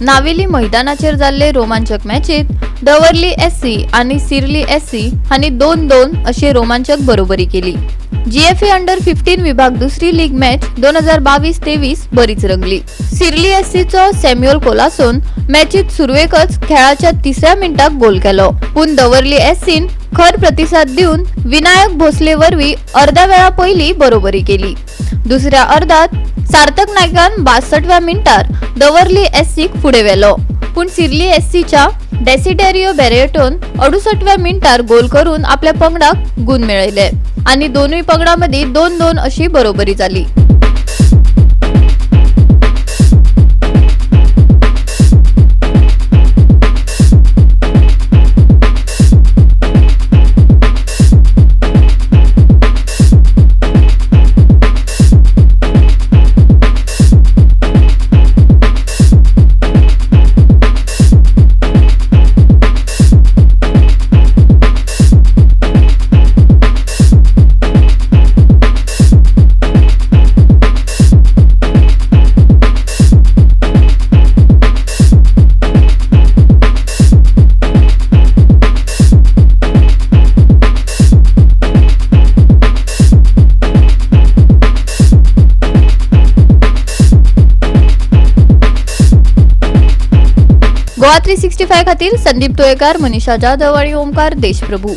नावेली मैदानाचेर जाल्ले रोमांचक मॅचीत दवर्ली SC आणि सिरली SC हांणी 2-2 अशी रोमांचक बरोबरी केली। GFA अंडर-15 विभाग दुसरी लीग मॅच 2022-23 बरीच रंगली। सिरली SC चो सॅम्युअल कोलासोन मॅचीत सुरवेकच खेळाच्या 3ऱ्या मिनिटाक गोल केलो, पण दवर्ली SCन खर प्रतिसाद दिवन विनायक भोसले वरवी अर्ध्या वेळा पहिली बरोबरी केली। दुसऱ्या अर्धात सार्थक नायकान 62व्या मिनिटार दवर्ली SCक फुडे व्हेलो, पण सिरली SCच्या डेसिडेरियो बेरेटोन 68व्या मिनिटार गोल करून आपल्या पंगडाक गुण मिळयले आणि दोन्ही पंगडांमध्ये 2-2 अशी बरोबरी झाली। GOA365 खातीर संदीप तोयेकार, मनीषा जाधव आणि ओमकार देशप्रभू।